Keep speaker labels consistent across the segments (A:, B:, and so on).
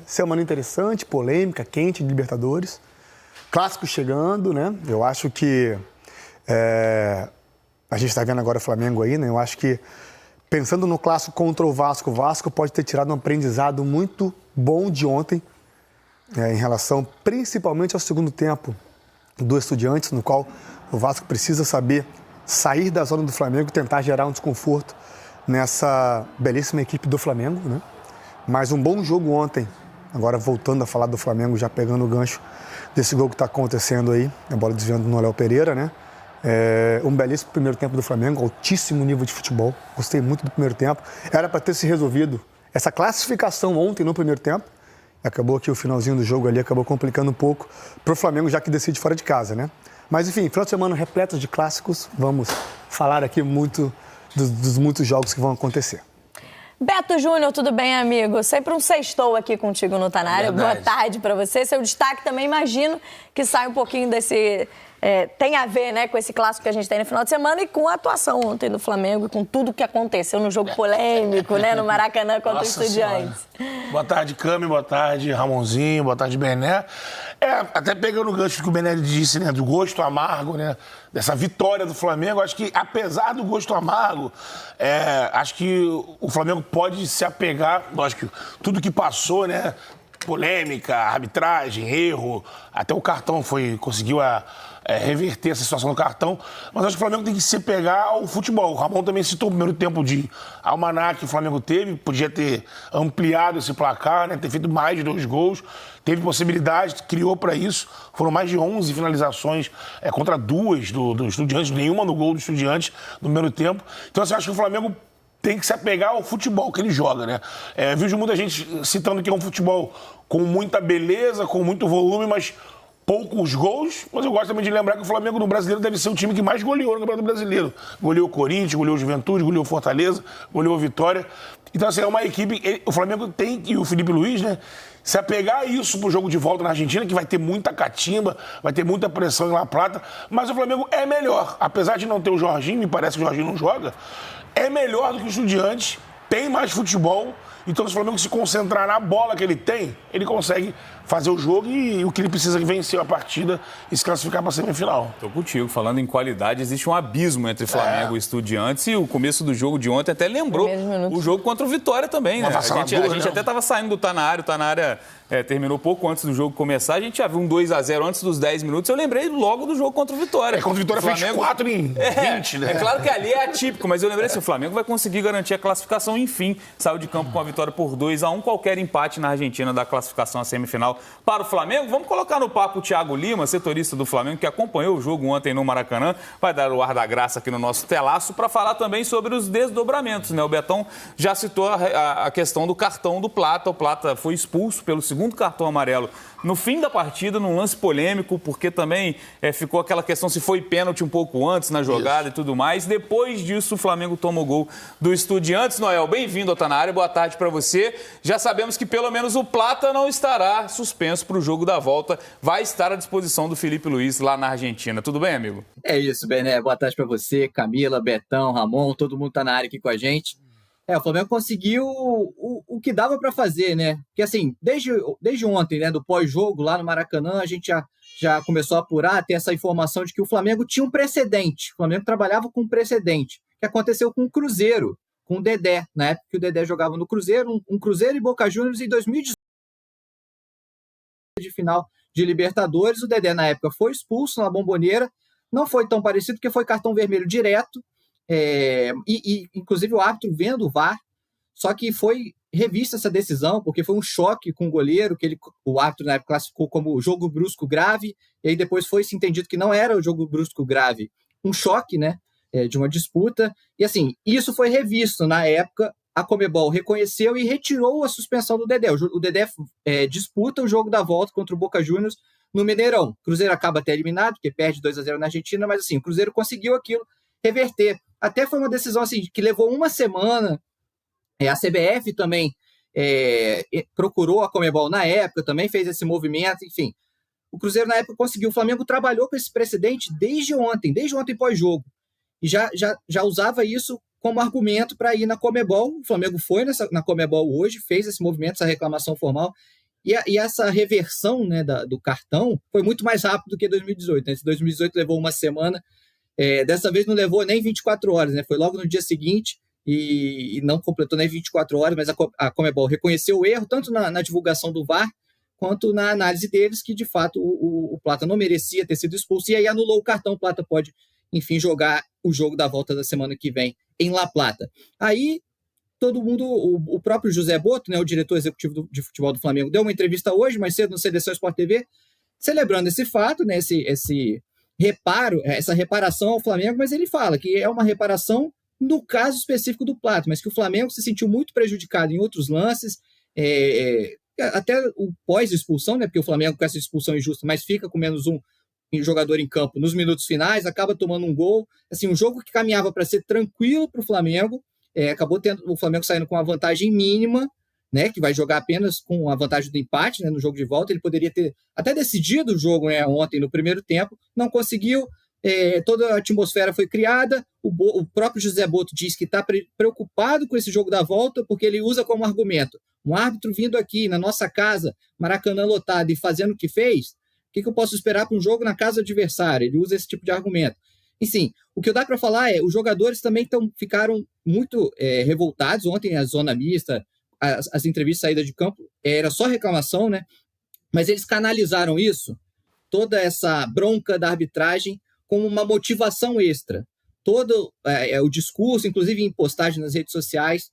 A: Semana interessante, polêmica, quente de Libertadores. Clássico chegando, né? Eu acho que a gente está vendo agora o Flamengo aí, né? Eu acho que, pensando no clássico contra o Vasco pode ter tirado um aprendizado muito bom de ontem, em relação principalmente ao segundo tempo do Estudiantes, no qual o Vasco precisa saber sair da zona do Flamengo e tentar gerar um desconforto nessa belíssima equipe do Flamengo, né? Mas um bom jogo ontem. Agora voltando a falar do Flamengo, já pegando o gancho desse gol que está acontecendo aí, a bola desviando no Léo Pereira, né? Um belíssimo primeiro tempo do Flamengo, altíssimo nível de futebol. Gostei muito do primeiro tempo. Era para ter se resolvido essa classificação ontem no primeiro tempo. Acabou que o finalzinho do jogo ali acabou complicando um pouco para o Flamengo, já que decide fora de casa, né? Mas enfim, final de semana repleto de clássicos. Vamos falar aqui muito dos muitos jogos que vão acontecer.
B: Beto Júnior, tudo bem, amigo? Sempre um sextou aqui contigo no Tá Na Área. Boa tarde para você. Seu destaque também, imagino que sai um pouquinho desse... tem a ver, né, com esse clássico que a gente tem no final de semana e com a atuação ontem do Flamengo e com tudo que aconteceu no jogo polêmico, né, no Maracanã contra o Estudiantes.
C: Boa tarde, Cami, boa tarde, Ramonzinho, boa tarde, Bené. Até pegando o gancho que o Bené disse, né, do gosto amargo, né, dessa vitória do Flamengo, acho que, apesar do gosto amargo, acho que o Flamengo pode se apegar, lógico, tudo que passou, né, polêmica, arbitragem, erro, até o cartão conseguiu reverter essa situação do cartão, mas acho que o Flamengo tem que se pegar ao futebol. O Ramon também citou o primeiro tempo de almanaque que o Flamengo teve, podia ter ampliado esse placar, né, ter feito mais de 2 gols, teve possibilidade, criou para isso, foram mais de 11 finalizações contra 2 do Estudiantes, nenhuma no gol do Estudiantes no primeiro tempo. Então, assim, acho que o Flamengo tem que se apegar ao futebol que ele joga, né? Vejo muita gente citando que é um futebol com muita beleza, com muito volume, mas poucos gols. Mas eu gosto também de lembrar que o Flamengo no Brasileiro deve ser o time que mais goleou no Campeonato Brasileiro. Goleou o Corinthians, goleou o Juventude, goleou o Fortaleza, goleou a Vitória. Então, assim, é uma equipe... O Flamengo tem, e o Felipe Luiz, né, se apegar a isso pro jogo de volta na Argentina, que vai ter muita catimba, vai ter muita pressão em La Plata, mas o Flamengo é melhor. Apesar de não ter o Jorginho, me parece que o Jorginho não joga, é melhor do que o Estudiantes, tem mais futebol. Então, se o Flamengo se concentrar na bola que ele tem, ele consegue fazer o jogo e o que ele precisa é vencer a partida e se classificar para a semifinal.
D: Tô contigo. Falando em qualidade, existe um abismo entre Flamengo e Estudiantes, e o começo do jogo de ontem até lembrou o jogo contra o Vitória também, né? A gente até estava saindo do Tá Na Área, o Tá Na Área terminou pouco antes do jogo começar, a gente já viu um 2-0 antes dos 10 minutos, eu lembrei logo do jogo contra o Vitória.
C: Contra o Vitória fez 4 em 20, né?
D: É claro que ali é atípico, mas eu lembrei assim, o Flamengo vai conseguir garantir a classificação, enfim, saiu de campo com a vitória por 2-1, qualquer empate na Argentina da classificação à semifinal para o Flamengo. Vamos colocar no papo o Thiago Lima, setorista do Flamengo, que acompanhou o jogo ontem no Maracanã, vai dar o ar da graça aqui no nosso telaço para falar também sobre os desdobramentos, né? O Betão já citou a questão do cartão do Plata, o Plata foi expulso pelo segundo cartão amarelo no fim da partida, num lance polêmico, porque também ficou aquela questão se foi pênalti um pouco antes na jogada e tudo mais. Depois disso, o Flamengo toma o gol do Estudiantes. Noel, bem-vindo ao Tá Na Área, boa tarde para você. Já sabemos que pelo menos o Plata não estará suspenso para o jogo da volta, vai estar à disposição do Felipe Luiz lá na Argentina. Tudo bem, amigo?
E: É isso, Bené. Boa tarde para você, Camila, Betão, Ramon, todo mundo tá na área aqui com a gente. O Flamengo conseguiu o que dava para fazer, né? Porque, assim, desde ontem, né, do pós-jogo lá no Maracanã, a gente já começou a apurar, ter essa informação de que o Flamengo tinha um precedente. O Flamengo trabalhava com um precedente, que aconteceu com o Cruzeiro, com o Dedé, na época que o Dedé jogava no Cruzeiro, um Cruzeiro e Boca Juniors em 2018, de final de Libertadores. O Dedé, na época, foi expulso na Bombonera, não foi tão parecido, porque foi cartão vermelho direto, inclusive o árbitro vendo o VAR, só que foi revista essa decisão, porque foi um choque com o goleiro, que o árbitro na época classificou como jogo brusco grave, e aí depois foi se entendido que não era o jogo brusco grave, um choque, né, de uma disputa, e assim, isso foi revisto na época, a Conmebol reconheceu e retirou a suspensão do Dedé. O Dedé disputa o jogo da volta contra o Boca Juniors no Mineirão. O Cruzeiro acaba até eliminado, porque perde 2-0 na Argentina, mas assim, o Cruzeiro conseguiu aquilo reverter. Até foi uma decisão assim, que levou uma semana. A CBF também procurou a Conmebol na época, também fez esse movimento, enfim. O Cruzeiro na época conseguiu. O Flamengo trabalhou com esse precedente desde ontem pós-jogo. E já usava isso como argumento para ir na Conmebol. O Flamengo foi na Conmebol hoje, fez esse movimento, essa reclamação formal, E essa reversão, né, do cartão foi muito mais rápido do que 2018. Né? Esse 2018 levou uma semana, dessa vez não levou nem 24 horas, né? Foi logo no dia seguinte e não completou nem 24 horas, mas a Conmebol reconheceu o erro, tanto na divulgação do VAR, quanto na análise deles, que de fato o Plata não merecia ter sido expulso, e aí anulou o cartão. O Plata pode, enfim, jogar o jogo da volta da semana que vem em La Plata. Aí todo mundo, o próprio José Botto, né, o diretor executivo de futebol do Flamengo, deu uma entrevista hoje, mais cedo, no Seleção Sport TV, celebrando esse fato, né, esse reparo, essa reparação ao Flamengo, mas ele fala que é uma reparação no caso específico do Plata, mas que o Flamengo se sentiu muito prejudicado em outros lances, até o pós-expulsão, né, porque o Flamengo com essa expulsão injusta, mas fica com menos um jogador em campo nos minutos finais, acaba tomando um gol, assim, um jogo que caminhava para ser tranquilo para o Flamengo, acabou tendo o Flamengo saindo com uma vantagem mínima, né, que vai jogar apenas com a vantagem do empate, né, no jogo de volta. Ele poderia ter até decidido o jogo, né, ontem no primeiro tempo, não conseguiu. Toda a atmosfera foi criada. O próprio José Botto diz que está preocupado com esse jogo da volta, porque ele usa como argumento: um árbitro vindo aqui na nossa casa, Maracanã lotado, e fazendo o que fez, o que eu posso esperar para um jogo na casa do adversário? Ele usa esse tipo de argumento. Enfim, o que dá para falar os jogadores também ficaram muito revoltados. Ontem a zona mista, as entrevistas de saída de campo, era só reclamação, né? Mas eles canalizaram isso, toda essa bronca da arbitragem, como uma motivação extra. Todo o discurso, inclusive em postagem nas redes sociais,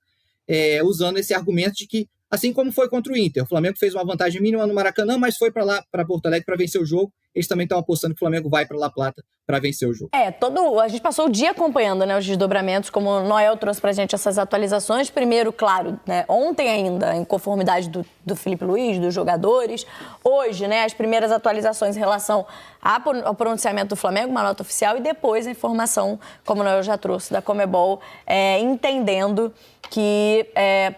E: usando esse argumento de que, assim como foi contra o Inter, o Flamengo fez uma vantagem mínima no Maracanã, mas foi para lá, para Porto Alegre, para vencer o jogo. Eles também estão apostando que o Flamengo vai para La Plata para vencer o jogo.
B: A gente passou o dia acompanhando, né, os desdobramentos, como o Noel trouxe pra gente essas atualizações. Primeiro, claro, né, ontem ainda, em conformidade do Felipe Luiz, dos jogadores. Hoje, né, as primeiras atualizações em relação ao pronunciamento do Flamengo, uma nota oficial, e depois a informação, como o Noel já trouxe, da Conmebol, entendendo que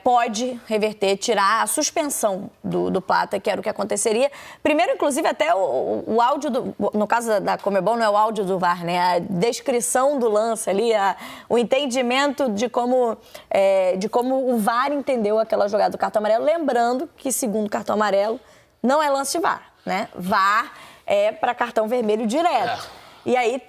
B: pode reverter, tirar a suspensão do Plata, que era o que aconteceria. Primeiro, inclusive, até o áudio, no caso da Conmebol, não é o áudio do VAR, né? A descrição do lance ali, o entendimento de como o VAR entendeu aquela jogada do cartão amarelo. Lembrando que, segundo o cartão amarelo, não é lance de VAR, né? VAR é para cartão vermelho direto. E aí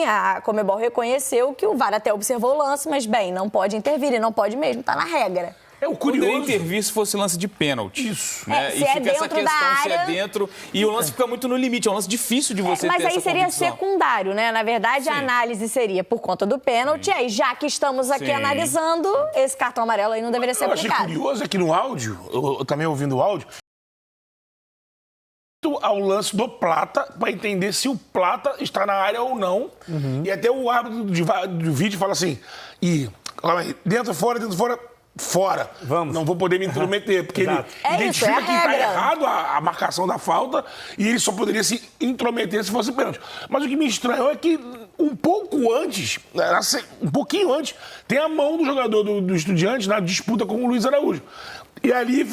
B: a Conmebol reconheceu que o VAR até observou o lance, mas, bem, não pode intervir, e não pode mesmo, tá na regra.
D: O curioso... Poderia intervir se fosse lance de pênalti.
C: Isso.
D: Né?
B: Se
D: e fica essa questão
B: área...
D: se é dentro. E o lance fica muito no limite. É um lance difícil de você ter essa
B: Mas aí seria
D: convicção.
B: secundário, né? Na verdade, a análise seria por conta do pênalti. Aí, já que estamos aqui analisando, esse cartão amarelo aí não deveria ser aplicado.
C: Eu achei curioso aqui no áudio, eu também ouvindo o áudio, ao lance do Plata, para entender se o Plata está na área ou não. E até o árbitro do vídeo fala assim: dentro, fora, fora.
A: Vamos.
C: Não vou poder me intrometer, porque ele identifica que está errado a marcação da falta e ele só poderia se intrometer se fosse pênalti. Mas o que me estranhou é que um pouquinho antes, tem a mão do jogador do Estudiantes na disputa com o Luiz Araújo. E ali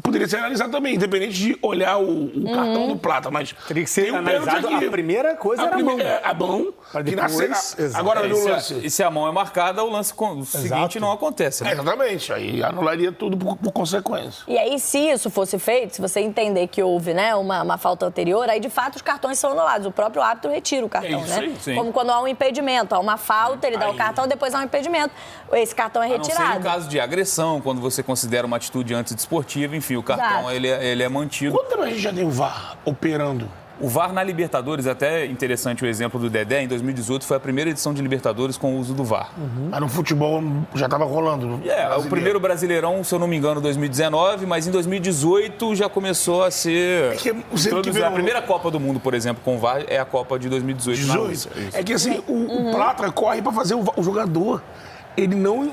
C: poderia ser analisado também, independente de olhar o cartão do Plata, mas
A: teria que ser analisado. A primeira coisa era
C: a mão. Agora no lance.
D: E se a mão é marcada, o lance seguinte não acontece. Né?
C: Exatamente, aí anularia tudo por consequência.
B: E aí, se isso fosse feito, se você entender que houve, né, uma falta anterior, aí de fato os cartões são anulados. O próprio árbitro retira o cartão, né?
D: Sim.
B: Como quando há um impedimento, há uma falta, ele dá o cartão, depois há um impedimento. Esse cartão é retirado.
D: A não ser em caso de agressão, quando você considera uma atitude antidesportiva, enfim, o cartão ele é mantido.
C: Quanto tempo a gente já tem o VAR operando?
D: O VAR na Libertadores, até interessante o exemplo do Dedé, em 2018 foi a primeira edição de Libertadores com o uso do VAR.
C: Mas no futebol já estava rolando.
D: O primeiro Brasileirão, se eu não me engano, 2019, mas em 2018 já começou a ser... A primeira Copa do Mundo, por exemplo, com o VAR é a Copa de 2018 na Rússia.
C: É que assim, o Plata corre para fazer o jogador. Ele não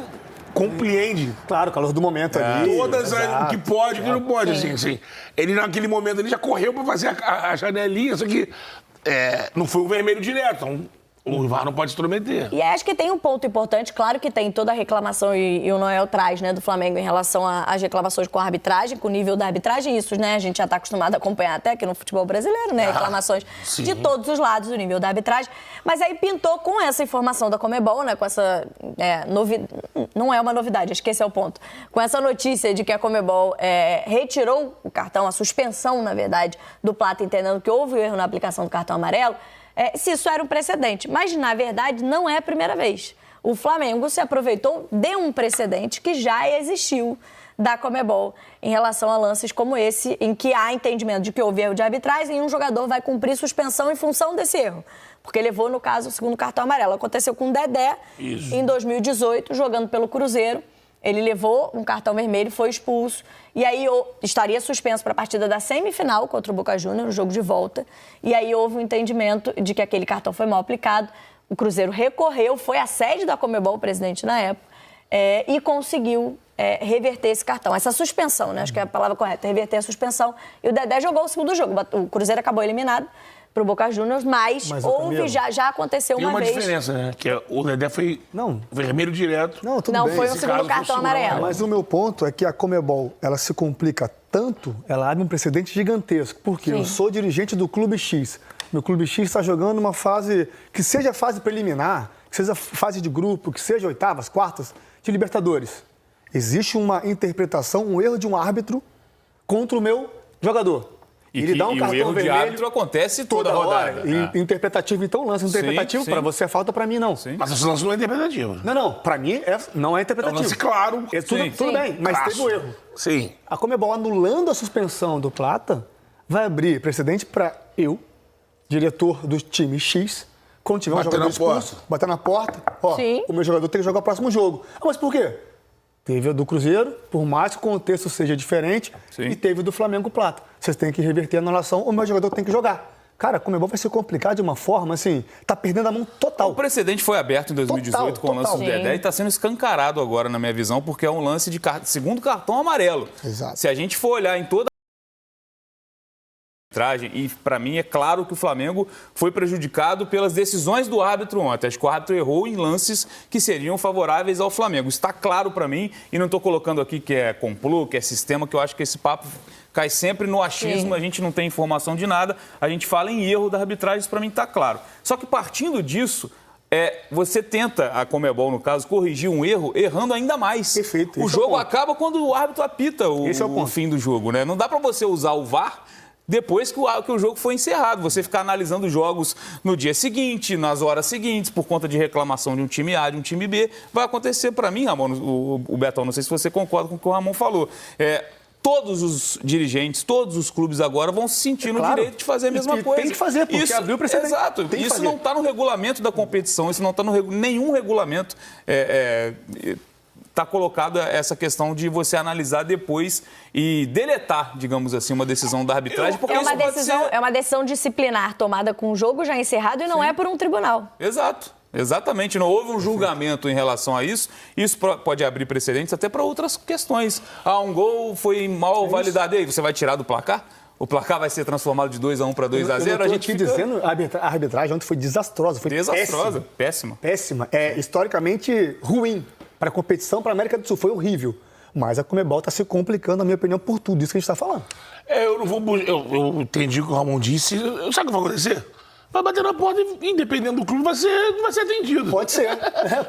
C: compreende.
A: Claro, o calor do momento ali.
C: Todas o que pode e o que não pode. Assim. Ele, naquele momento, ele já correu para fazer a janelinha, só que não foi o vermelho direto. Então, O VAR não pode se intrometer.
B: E acho que tem um ponto importante, claro que tem toda a reclamação, e o Noel traz, né, do Flamengo em relação às reclamações com a arbitragem, com o nível da arbitragem, isso, né, a gente já está acostumado a acompanhar até aqui no futebol brasileiro, né, reclamações de todos os lados do nível da arbitragem, mas aí pintou com essa informação da Conmebol, né, com essa não é uma novidade, acho que esse é o ponto, com essa notícia de que a Conmebol retirou o cartão, a suspensão, na verdade, do Plata, entendendo que houve erro na aplicação do cartão amarelo, se isso era um precedente. Mas, na verdade, não é a primeira vez. O Flamengo se aproveitou de um precedente que já existiu da Conmebol em relação a lances como esse, em que há entendimento de que houve erro de arbitragem e um jogador vai cumprir suspensão em função desse erro. Porque levou, no caso, o segundo cartão amarelo. Aconteceu com o Dedé, em 2018, jogando pelo Cruzeiro. Ele levou um cartão vermelho, foi expulso. E aí estaria suspenso para a partida da semifinal contra o Boca Juniors, no jogo de volta. E aí houve um entendimento de que aquele cartão foi mal aplicado. O Cruzeiro recorreu, foi à sede da Conmebol, o presidente na época, e conseguiu reverter esse cartão. Essa suspensão, né? Acho que é a palavra correta, reverter a suspensão. E o Dedé jogou o segundo jogo. O Cruzeiro acabou eliminado para o Boca Juniors, mas houve, já aconteceu uma vez.
C: Tem uma diferença, né? Que o Dedé foi vermelho direto.
A: Não, tudo
B: não
A: bem.
B: foi o segundo cartão amarelo.
A: Mas o meu ponto é que a Conmebol, ela se complica tanto, ela abre um precedente gigantesco. Porque eu sou dirigente do Clube X. Meu Clube X está jogando uma fase, que seja fase preliminar, que seja fase de grupo, que seja oitavas, quartas, de Libertadores. Existe uma interpretação, um erro de um árbitro contra o meu jogador. Ele dá um cartão
D: o erro
A: vermelho
D: de árbitro acontece toda rodada.
A: Interpretativo, então, lance interpretativo, para você é falta, para mim não.
D: Sim.
C: Mas esse lance não é interpretativo.
A: Não, para mim não é interpretativo.
C: É um lance claro.
A: Tudo bem, mas
C: Crasso.
A: teve o erro.
C: Sim.
A: A Conmebol, anulando a suspensão do Plata, vai abrir precedente para eu, diretor do time X, quando tiver um jogador expulso, bater na porta, o meu jogador tem que jogar o próximo jogo. Mas por quê? Teve o do Cruzeiro, por mais que o contexto seja diferente, e teve o do Flamengo Plata. Vocês têm que reverter a anulação, o meu jogador tem que jogar. Cara, a Conmebol vai se complicar de uma forma, assim, tá perdendo a mão total.
D: O precedente foi aberto em 2018 com o lance do Dedé e está sendo escancarado agora, na minha visão, porque é um lance de segundo cartão amarelo.
A: Exato.
D: Se a gente for olhar em toda e para mim é claro que o Flamengo foi prejudicado pelas decisões do árbitro ontem. Acho que o árbitro errou em lances que seriam favoráveis ao Flamengo. Está claro para mim, e não estou colocando aqui que é complô, que é sistema, que eu acho que esse papo cai sempre no achismo, a gente não tem informação de nada, a gente fala em erro da arbitragem, isso para mim está claro. Só que partindo disso, você tenta, a Conmebol no caso, corrigir um erro errando ainda mais.
A: Perfeito.
D: O jogo acaba quando o árbitro apita o fim do jogo, né? Não dá para você usar o VAR depois que o jogo foi encerrado. Você ficar analisando jogos no dia seguinte, nas horas seguintes, por conta de reclamação de um time A, de um time B, vai acontecer para mim, Ramon, o Betão, não sei se você concorda com o que o Ramon falou. Todos os dirigentes, todos os clubes agora vão se sentir no direito de fazer a mesma coisa.
A: Tem que fazer, porque abriu o precedente.
D: Exato. Isso não está no regulamento da competição, isso não está no nenhum regulamento. Está colocada essa questão de você analisar depois e deletar, digamos assim, uma decisão da arbitragem. Porque
B: é uma decisão disciplinar tomada com o jogo já encerrado e não é por um tribunal.
D: Exato. Exatamente, não houve um julgamento em relação a isso. Isso pode abrir precedentes até para outras questões. Um gol foi mal validado, e aí você vai tirar do placar? O placar vai ser transformado de 2-1 para 2-0?
A: A gente dizendo, a arbitragem ontem foi desastrosa, foi
D: desastrosa, péssima.
A: Péssima. Historicamente ruim para a competição, para a América do Sul, foi horrível. Mas a Conmebol está se complicando, na minha opinião, por tudo isso que a gente está falando.
C: Eu entendi o que o Ramon disse. Sabe o que vai acontecer? Vai bater na porta e, independendo do clube, vai ser atendido.
A: Pode ser.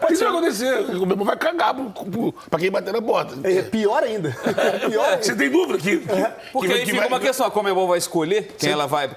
C: Isso vai acontecer. O Conmebol vai cagar pra quem bater na porta.
A: Pior ainda.
C: Você tem dúvida que...
D: Porque aí fica uma questão, a Conmebol vai escolher quem ela vai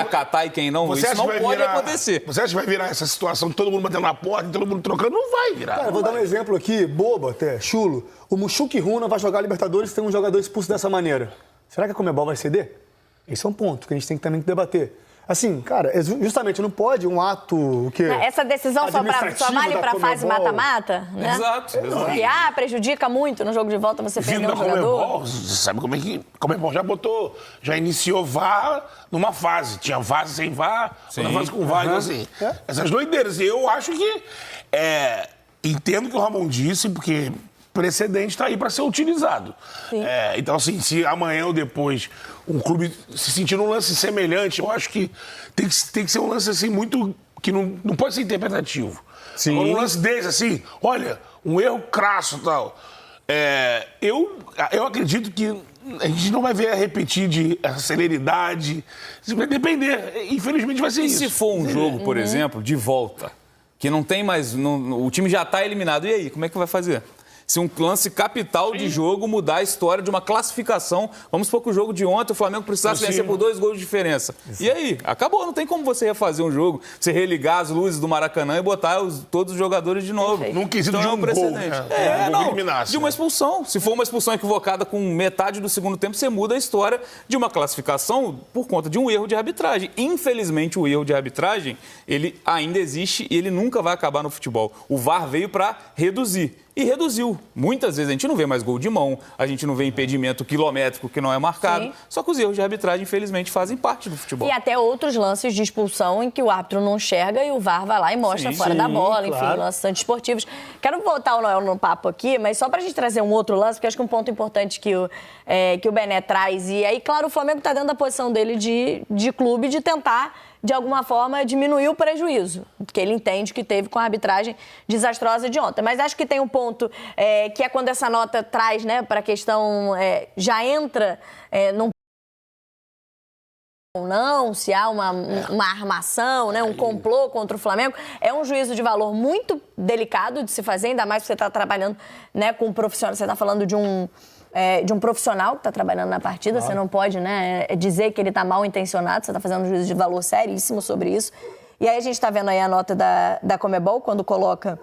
D: acatar e quem não. Isso não pode acontecer.
C: Você acha que vai virar essa situação de todo mundo batendo na porta e todo mundo trocando? Não vai virar.
A: Cara, vou dar um exemplo aqui, bobo até, chulo. O Mushuki Runa vai jogar Libertadores e tem um jogador expulso dessa maneira. Será que a Conmebol vai ceder? Esse é um ponto que a gente tem que também debater. Assim, cara, justamente não pode um ato que
B: essa decisão só vale para a fase mata-mata, né?
D: Exato.
B: Porque prejudica muito no jogo de volta você perder um jogador.
C: Você sabe como é que Conmebol já iniciou VAR numa fase. Tinha fase sem VAR, outra fase com VAR, então assim, essas doideiras. E eu acho que entendo o que o Ramon disse, porque precedente está aí para ser utilizado. Então, assim, se amanhã ou depois um clube se sentir um lance semelhante, eu acho que tem que ser um lance assim muito que não pode ser interpretativo.
A: Sim.
C: Agora, um lance desse, assim, olha, um erro crasso e tal. Eu acredito que a gente não vai ver a repetir de essa celeridade. Vai depender. Infelizmente vai ser
D: E
C: isso.
D: se for um jogo, por exemplo, de volta, que não tem mais... o time já está eliminado, e aí? Como é que vai fazer? Se um lance capital de jogo mudar a história de uma classificação, vamos supor que o jogo de ontem o Flamengo precisasse vencer por 2 gols de diferença. E aí? Acabou, não tem como você refazer um jogo, você religar as luzes do Maracanã e botar todos os jogadores de novo.
C: Num quesito de
D: Então,
C: um gol, né?
D: De uma expulsão. Se for uma expulsão equivocada com metade do segundo tempo, você muda a história de uma classificação por conta de um erro de arbitragem. Infelizmente, o erro de arbitragem, ele ainda existe e ele nunca vai acabar no futebol. O VAR veio para reduzir. E reduziu. Muitas vezes a gente não vê mais gol de mão, a gente não vê impedimento quilométrico que não é marcado. Sim. Só que os erros de arbitragem, infelizmente, fazem parte do futebol.
B: E até outros lances de expulsão em que o árbitro não enxerga e o VAR vai lá e mostra fora da bola, enfim, lances antiesportivos. Quero botar o Noel no papo aqui, mas só pra gente trazer um outro lance, porque acho que um ponto importante que o Bené traz. E aí, claro, o Flamengo tá dentro da posição dele de clube de tentar, de alguma forma, diminuir o prejuízo que ele entende que teve com a arbitragem desastrosa de ontem. Mas acho que tem um ponto que é quando essa nota traz, né, para a questão, já entra num ou não, se há uma armação, né, um complô contra o Flamengo. É um juízo de valor muito delicado de se fazer, ainda mais que você está trabalhando, né, com um profissional, você está falando de um profissional que está trabalhando na partida, você não pode, né, dizer que ele está mal intencionado, você está fazendo um juízo de valor seríssimo sobre isso. E aí a gente está vendo aí a nota da Conmebol, quando coloca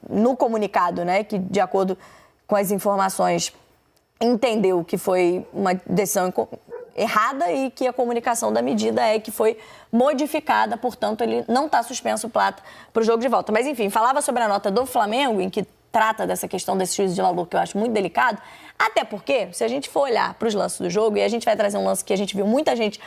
B: no comunicado, né, que de acordo com as informações entendeu que foi uma decisão errada e que a comunicação da medida é que foi modificada, portanto ele não está suspenso o Plata para o jogo de volta. Mas enfim, falava sobre a nota do Flamengo, em que trata dessa questão desse juízo de valor que eu acho muito delicado, até porque, se a gente for olhar para os lances do jogo, e a gente vai trazer um lance que a gente viu muita gente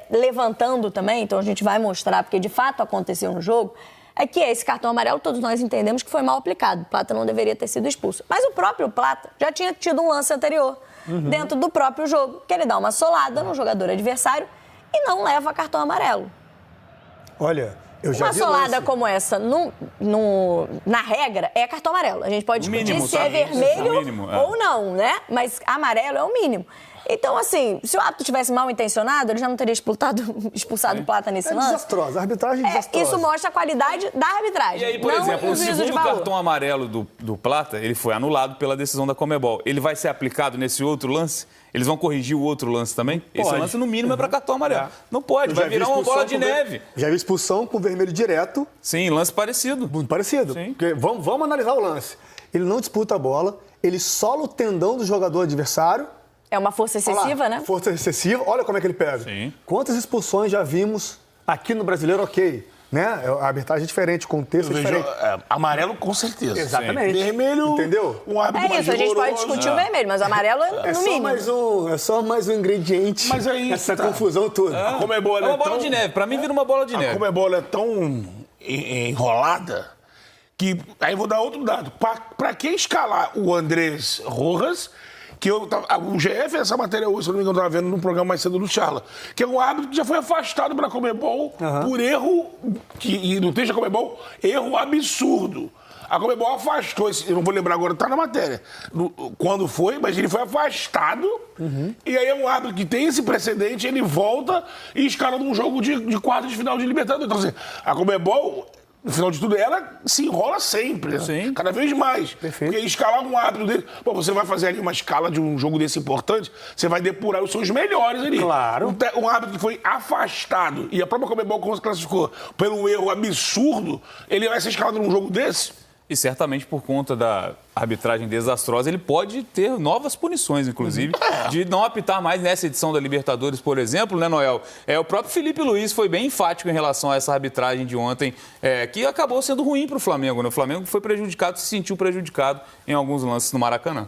B: levantando também, então a gente vai mostrar, porque de fato aconteceu no jogo, é que esse cartão amarelo, todos nós entendemos que foi mal aplicado. O Plata não deveria ter sido expulso. Mas o próprio Plata já tinha tido um lance anterior, dentro do próprio jogo, que ele dá uma solada no jogador adversário e não leva cartão amarelo.
A: Olha, eu já
B: uma
A: vi
B: solada
A: lance.
B: como essa, na regra, é cartão amarelo. A gente pode discutir
D: mínimo,
B: se é vermelho ou não, né? Mas amarelo é o mínimo. Então, assim, se o árbitro tivesse mal intencionado, ele já não teria expulsado o Plata nesse lance.
A: Desastrosa, a arbitragem é desastrosa.
B: Isso mostra a qualidade da arbitragem.
D: E aí, por exemplo, o segundo cartão amarelo do Plata, ele foi anulado pela decisão da Conmebol. Ele vai ser aplicado nesse outro lance? Eles vão corrigir o outro lance também?
A: Pode.
D: Esse lance, no mínimo, é para cartão amarelo. Não pode, vai virar uma bola de neve.
A: Já vi expulsão com vermelho direto.
D: Sim, lance parecido.
A: Muito parecido.
D: Sim.
A: Porque vamos analisar o lance. Ele não disputa a bola, ele sola o tendão do jogador adversário.
B: É uma força excessiva, né?
A: Força excessiva. Olha como é que ele pega.
D: Sim.
A: Quantas expulsões já vimos aqui no Brasileiro, ok. Né? A arbitragem é diferente, o contexto é diferente.
C: Amarelo, com certeza.
A: Exatamente.
C: Sim. Vermelho,
A: entendeu?
C: Um árbitro mais
B: isso, a gente pode
C: rigoroso.
B: discutir o vermelho, mas o amarelo é no mínimo.
A: É só mais um ingrediente
C: Mas aí,
A: nessa confusão toda.
C: A Conmebol
D: É uma bola de neve. Para mim, vira uma bola de neve.
C: A Conmebol é tão enrolada que... Aí vou dar outro dado. Para que escalar o Andrés Rojas... o GE fez essa matéria hoje, se eu não me engano, eu estava vendo num programa mais cedo do Charla, que é um árbitro que já foi afastado pela Conmebol por erro, e no texto da Conmebol, erro absurdo. A Conmebol afastou, eu não vou lembrar agora, está na matéria, quando foi, mas ele foi afastado, e aí é um árbitro que tem esse precedente, ele volta e escala num jogo de quartas de final de Libertadores. Então, assim, a Conmebol... No final de tudo, ela se enrola sempre, né?
D: Sim.
C: Cada vez mais.
A: Perfeito.
C: Porque escalar um árbitro dele... Pô, você vai fazer ali uma escala de um jogo desse importante, você vai depurar os seus melhores ali.
A: Claro.
C: Um árbitro que foi afastado, e a própria Conmebol classificou pelo erro absurdo, ele vai ser escalado num jogo desse?
D: E certamente por conta da arbitragem desastrosa, ele pode ter novas punições, inclusive, de não apitar mais nessa edição da Libertadores, por exemplo, né, Noel? O próprio Felipe Luiz foi bem enfático em relação a essa arbitragem de ontem, que acabou sendo ruim para o Flamengo, né? O Flamengo foi prejudicado, se sentiu prejudicado em alguns lances no Maracanã.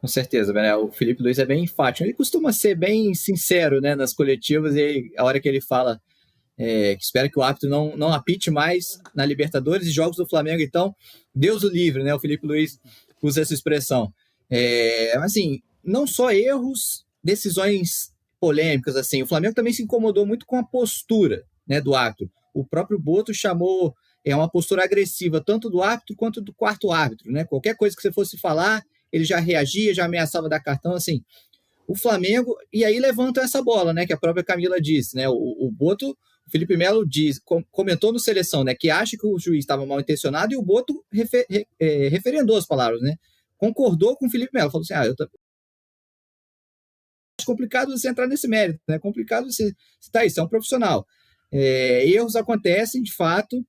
E: Com certeza, Bené. O Felipe Luiz é bem enfático. Ele costuma ser bem sincero, né, nas coletivas, e a hora que ele fala que espera que o árbitro não apite mais na Libertadores e jogos do Flamengo, então, Deus o livre, né? O Felipe Luiz usa essa expressão. Assim, não só erros, decisões polêmicas, assim. O Flamengo também se incomodou muito com a postura, né, do árbitro. O próprio Boto chamou uma postura agressiva, tanto do árbitro quanto do quarto árbitro, né? Qualquer coisa que você fosse falar, ele já reagia, já ameaçava dar cartão, assim. O Flamengo, e aí levantam essa bola, né, que a própria Camila disse, né? O Boto, o Felipe Melo comentou no Seleção, né, que acha que o juiz estava mal intencionado, e o Boto referendou as palavras, né? Concordou com o Felipe Melo, falou assim: é complicado você entrar nesse mérito, né? É complicado você é um profissional. Erros acontecem, de fato.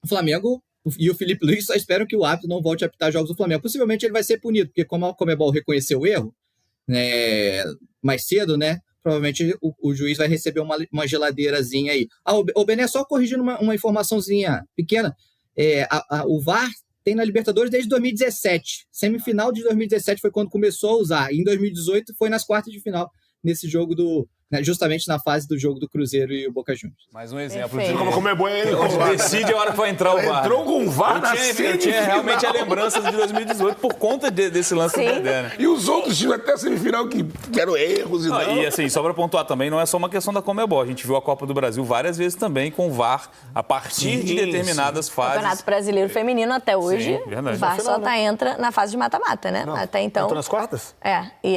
E: O Flamengo e o Felipe Luiz só esperam que o árbitro não volte a apitar jogos do Flamengo. Possivelmente ele vai ser punido, porque como a Conmebol reconheceu o erro, né, mais cedo, né? Provavelmente o juiz vai receber uma geladeirazinha aí. O Bené, só corrigindo uma informaçãozinha pequena, o VAR tem na Libertadores desde 2017. Semifinal de 2017 foi quando começou a usar. E em 2018 foi nas quartas de final, nesse jogo justamente na fase do jogo do Cruzeiro e o Boca Juniors.
D: Mais um exemplo
B: Perfeito.
D: de
C: Como é bom ele.
D: decide a hora que vai entrar o VAR.
C: Entrou com o VAR na
D: Eu tinha realmente a lembrança de 2018 por conta desse lance do Dedé, né?
C: E os outros times até a semifinal que deram erros e não.
D: E assim, só para pontuar também, não é só uma questão da Conmebol. A gente viu a Copa do Brasil várias vezes também com o VAR a partir de determinadas
B: O
D: fases.
B: Campeonato Brasileiro Feminino até hoje,
D: verdade.
B: o VAR só entra na fase de mata-mata, né?
A: Não,
B: Até então.
A: Entrou nas quartas?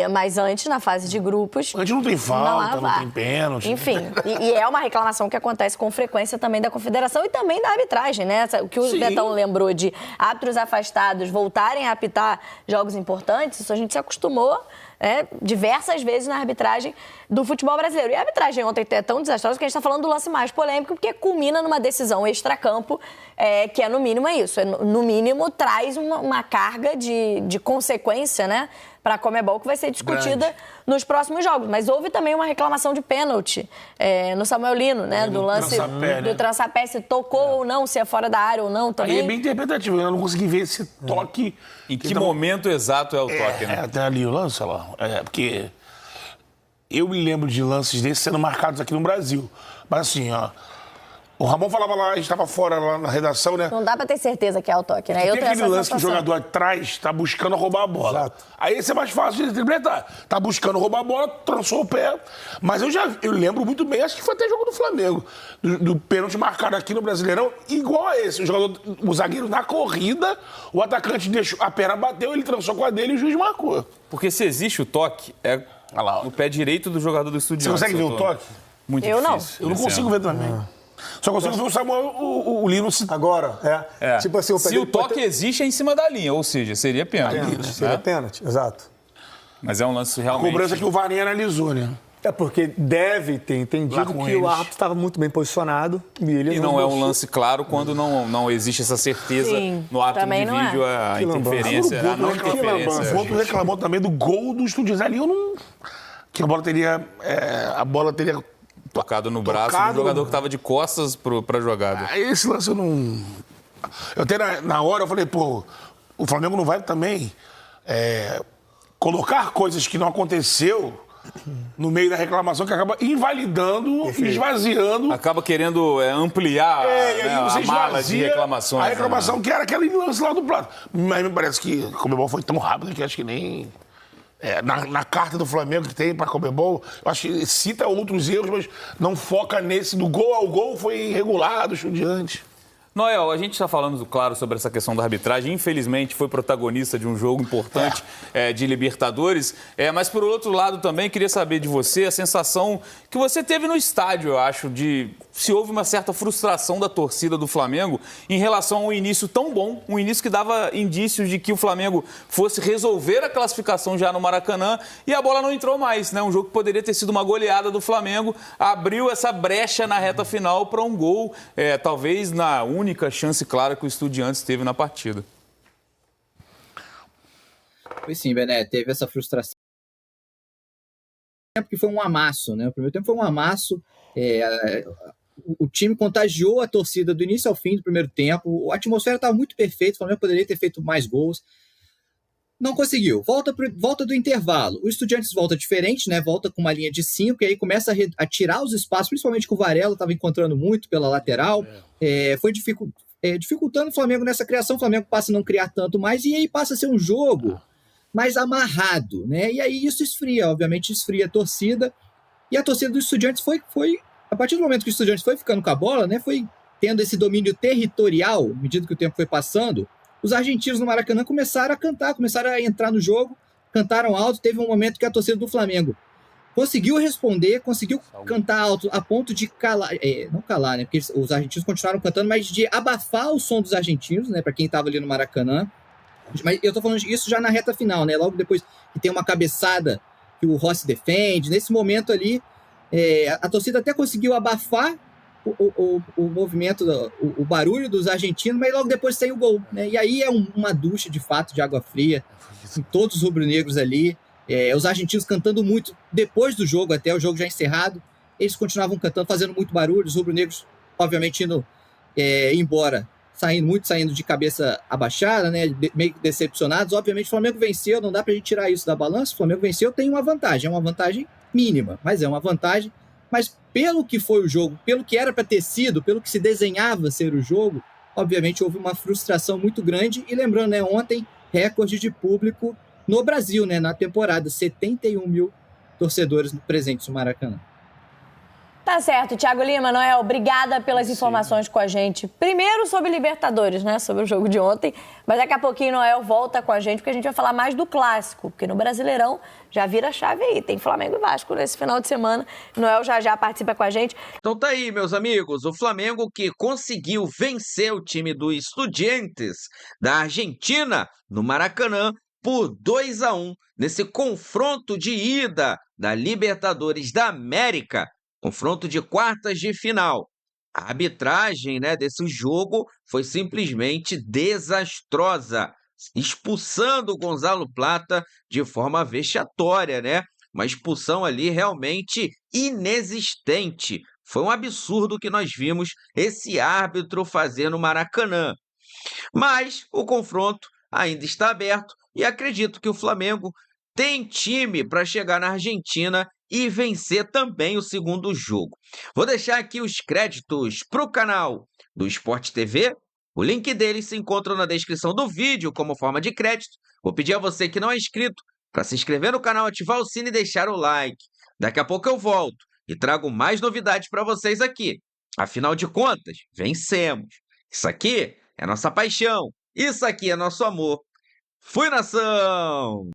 B: Mas antes, na fase de grupos.
C: Antes não tem falta, não
B: VAR.
C: tem pênalti.
B: Enfim, e é uma reclamação que acontece com frequência também da Confederação e também da arbitragem, né? O que o Betão lembrou de árbitros afastados voltarem a apitar jogos importantes, isso a gente se acostumou diversas vezes na arbitragem do futebol brasileiro. E a arbitragem ontem é tão desastrosa que a gente está falando do lance mais polêmico, porque culmina numa decisão extracampo, que no mínimo isso. No mínimo, traz uma carga de consequência, né, para a Conmebol, que vai ser discutida nos próximos jogos. Mas houve também uma reclamação de pênalti no Samuel Lino, né, do lance do Trançapé, se tocou ou não, se é fora da área ou não também.
C: Aí é bem interpretativo, eu não consegui ver esse toque.
D: Em que momento exato é o toque, né?
C: Até ali o lance, olha lá. Porque eu me lembro de lances desses sendo marcados aqui no Brasil. Mas assim, ó, o Ramon falava lá, a gente estava fora lá na redação, né?
B: Não dá pra ter certeza que é o toque, né?
C: Tem aquele lance que o jogador atrás tá buscando roubar a bola.
A: Exato.
C: Aí esse é mais fácil de interpretar. Tá buscando roubar a bola, trançou o pé. Mas eu lembro muito bem, acho que foi até jogo do Flamengo, do pênalti marcado aqui no Brasileirão, igual a esse. O zagueiro na corrida, o atacante deixou, a perna bateu, ele trançou com a dele e o juiz marcou.
D: Porque se existe o toque, é no pé direito do jogador do Estudiantes.
C: Você consegue ver o toque?
D: Muito
B: Eu não.
D: difícil.
C: Eu não consigo ver também. Só consigo ver o Samuel, o Lino...
A: Agora, tipo assim,
D: se o toque existe, é em cima da linha, ou seja, seria pênalti.
A: Seria pênalti, exato.
D: Mas é um lance
C: A
D: realmente...
C: cobrança que o VAR nem analisou, né?
A: É porque deve ter entendido que o árbitro estava muito bem posicionado e ele
D: E não é um lance claro quando não existe essa certeza no árbitro
B: também
D: de
B: não é.
D: vídeo, a
A: Que
D: interferência, a não interferência.
C: O outro reclamou também do gol do Estudiantes ali, que a bola teria
D: Tocado no braço do jogador que estava de costas para a jogada.
C: Esse lance eu não... Eu até na hora eu falei, pô, o Flamengo não vai também colocar coisas que não aconteceu no meio da reclamação que acaba invalidando, esvaziando.
D: Acaba querendo ampliar a mala de reclamações.
C: A reclamação que era aquele lance lá do Plato. Mas me parece que a Conmebol foi tão rápido que acho que nem... na carta do Flamengo que tem para a Conmebol, eu acho que cita outros erros, mas não foca nesse do gol ao gol, foi irregular do Estudiantes.
D: Noel, a gente está falando, claro, sobre essa questão da arbitragem. Infelizmente, foi protagonista de um jogo importante de Libertadores. Mas, por outro lado, também queria saber de você a sensação que você teve no estádio, eu acho, de se houve uma certa frustração da torcida do Flamengo em relação ao início tão bom, um início que dava indícios de que o Flamengo fosse resolver a classificação já no Maracanã e a bola não entrou mais, né? Um jogo que poderia ter sido uma goleada do Flamengo, abriu essa brecha na reta final para um gol, talvez na única chance clara que o Estudiantes teve na partida.
E: Foi sim, Bené, teve essa frustração. Porque foi um amasso, né? O primeiro tempo foi um amasso. O time contagiou a torcida do início ao fim do primeiro tempo. A atmosfera estava muito perfeita, o Flamengo poderia ter feito mais gols. Não conseguiu. Volta do intervalo. O Estudiantes volta diferente, né? Volta com uma linha de 5 e aí começa a tirar os espaços, principalmente que o Varela estava encontrando muito pela lateral. Foi dificultando o Flamengo nessa criação. O Flamengo passa a não criar tanto mais e aí passa a ser um jogo mais amarrado, né? E aí isso esfria, obviamente esfria a torcida. E a torcida dos Estudiantes foi a partir do momento que o Estudiantes foi ficando com a bola, né, foi tendo esse domínio territorial, à medida que o tempo foi passando, os argentinos no Maracanã começaram a cantar, começaram a entrar no jogo, cantaram alto. Teve um momento que a torcida do Flamengo conseguiu responder, conseguiu cantar alto a ponto de calar, não calar, né, porque os argentinos continuaram cantando, mas de abafar o som dos argentinos, né, para quem estava ali no Maracanã. Mas eu tô falando isso já na reta final, né, logo depois que tem uma cabeçada que o Rossi defende, nesse momento ali, a torcida até conseguiu abafar o movimento, o barulho dos argentinos, mas logo depois tem o gol, né? E aí é uma ducha de fato de água fria em todos os rubro-negros ali. Os argentinos cantando muito depois do jogo, até o jogo já encerrado, eles continuavam cantando, fazendo muito barulho. Os rubro-negros, obviamente, indo embora, saindo de cabeça abaixada, né? Meio decepcionados. Obviamente, o Flamengo venceu, não dá pra gente tirar isso da balança. O Flamengo venceu, tem uma vantagem, é uma vantagem mínima, mas é uma vantagem. Mas pelo que foi o jogo, pelo que era para ter sido, pelo que se desenhava ser o jogo, obviamente houve uma frustração muito grande. E lembrando, né, ontem, recorde de público no Brasil, né, na temporada, 71 mil torcedores presentes no Maracanã.
B: Tá certo, Thiago Lima, Noel, obrigada pelas informações com a gente. Primeiro sobre Libertadores, né, sobre o jogo de ontem, mas daqui a pouquinho Noel volta com a gente, porque a gente vai falar mais do Clássico, porque no Brasileirão já vira a chave aí, tem Flamengo e Vasco nesse final de semana. Noel já participa com a gente.
F: Então tá aí, meus amigos, o Flamengo que conseguiu vencer o time do Estudiantes da Argentina no Maracanã por 2-1 nesse confronto de ida da Libertadores da América. Confronto de quartas de final. A arbitragem, né, desse jogo foi simplesmente desastrosa, expulsando o Gonzalo Plata de forma vexatória, né? Uma expulsão ali realmente inexistente. Foi um absurdo que nós vimos esse árbitro fazer no Maracanã. Mas o confronto ainda está aberto e acredito que o Flamengo tem time para chegar na Argentina e vencer também o segundo jogo. Vou deixar aqui os créditos para o canal do Sport TV. O link deles se encontra na descrição do vídeo como forma de crédito. Vou pedir a você que não é inscrito para se inscrever no canal, ativar o sino e deixar o like. Daqui a pouco eu volto e trago mais novidades para vocês aqui. Afinal de contas, vencemos. Isso aqui é nossa paixão. Isso aqui é nosso amor. Fui, nação!